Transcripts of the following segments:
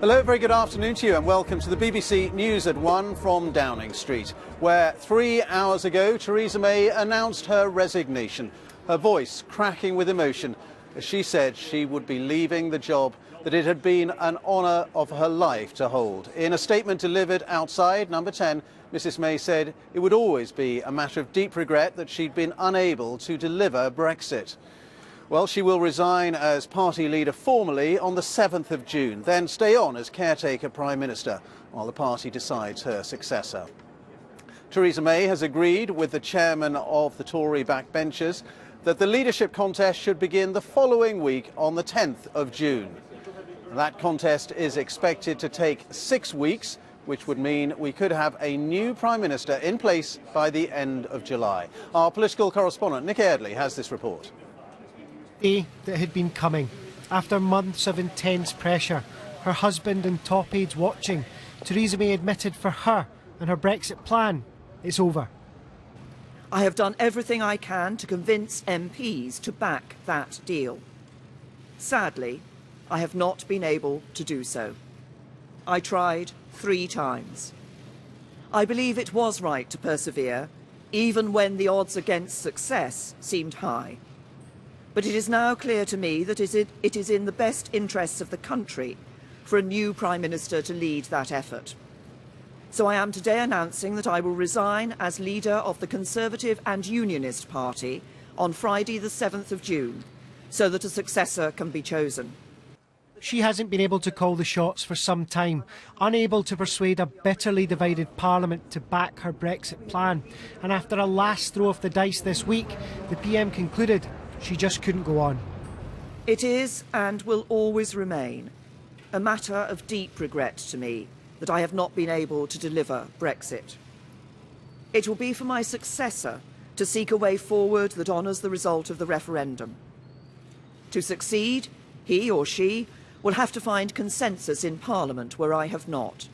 Hello, very good afternoon to you and welcome to the BBC News at 1 from Downing Street, where 3 hours ago Theresa May announced her resignation, her voice cracking with emotion as she said she would be leaving the job that it had been an honour of her life to hold. In a statement delivered outside Number 10, Mrs May said it would always be a matter of deep regret that she'd been unable to deliver Brexit. Well, she will resign as party leader formally on the 7th of June, then stay on as caretaker Prime Minister while the party decides her successor. Theresa May has agreed with the chairman of the Tory backbenchers that the leadership contest should begin the following week on the 10th of June. That contest is expected to take 6 weeks, which would mean we could have a new Prime Minister in place by the end of July. Our political correspondent Nick Eardley has this report. Day that had been coming. After months of intense pressure, her husband and top aides watching, Theresa May admitted for her and her Brexit plan, it's over. I have done everything I can to convince MPs to back that deal. Sadly, I have not been able to do so. I tried 3 times. I believe it was right to persevere, even when the odds against success seemed high. But it is now clear to me that it is in the best interests of the country for a new Prime Minister to lead that effort. So I am today announcing that I will resign as leader of the Conservative and Unionist Party on Friday the 7th of June, so that a successor can be chosen. She hasn't been able to call the shots for some time, unable to persuade a bitterly divided Parliament to back her Brexit plan. And after a last throw of the dice this week, the PM concluded she just couldn't go on. It is, and will always remain, a matter of deep regret to me that I have not been able to deliver Brexit. It will be for my successor to seek a way forward that honours the result of the referendum. To succeed, he or she will have to find consensus in Parliament where I have not.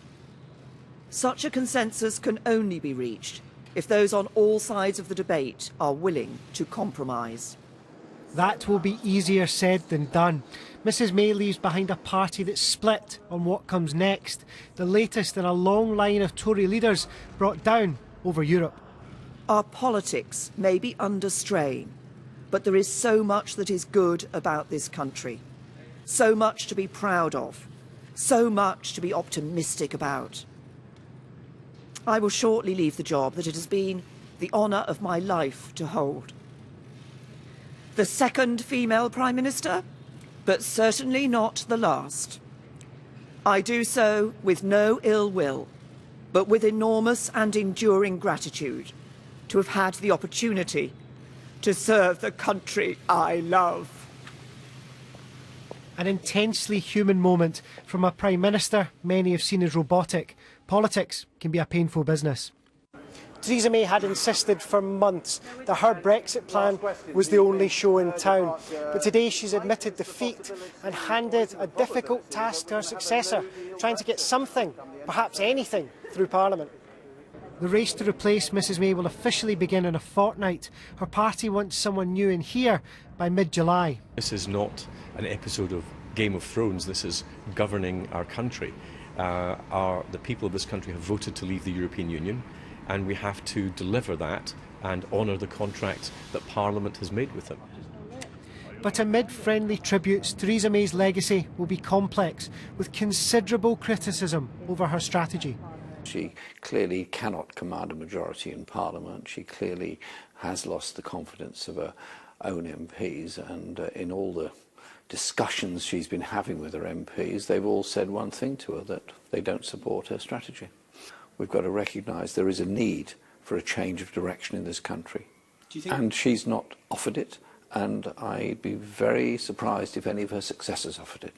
Such a consensus can only be reached if those on all sides of the debate are willing to compromise. That will be easier said than done. Mrs May leaves behind a party that's split on what comes next, the latest in a long line of Tory leaders brought down over Europe. Our politics may be under strain, but there is so much that is good about this country, so much to be proud of, so much to be optimistic about. I will shortly leave the job that it has been the honour of my life to hold. The second female Prime Minister, but certainly not the last. I do so with no ill will, but with enormous and enduring gratitude to have had the opportunity to serve the country I love. An intensely human moment from a Prime Minister many have seen as robotic. Politics can be a painful business. Theresa May had insisted for months that her Brexit plan was the only show in town. But today she's admitted defeat and handed a difficult task to her successor, trying to get something, perhaps anything, through Parliament. The race to replace Mrs May will officially begin in a fortnight. Her party wants someone new in here by mid-July. This is not an episode of Game of Thrones. This is governing our country. The people of this country have voted to leave the European Union, and we have to deliver that and honour the contract that Parliament has made with them. But amid friendly tributes, Theresa May's legacy will be complex, with considerable criticism over her strategy. She clearly cannot command a majority in Parliament. She clearly has lost the confidence of her own MPs, and in all the discussions she's been having with her MPs, they've all said one thing to her, that they don't support her strategy. We've got to recognise there is a need for a change of direction in this country. And she's not offered it, and I'd be very surprised if any of her successors offered it.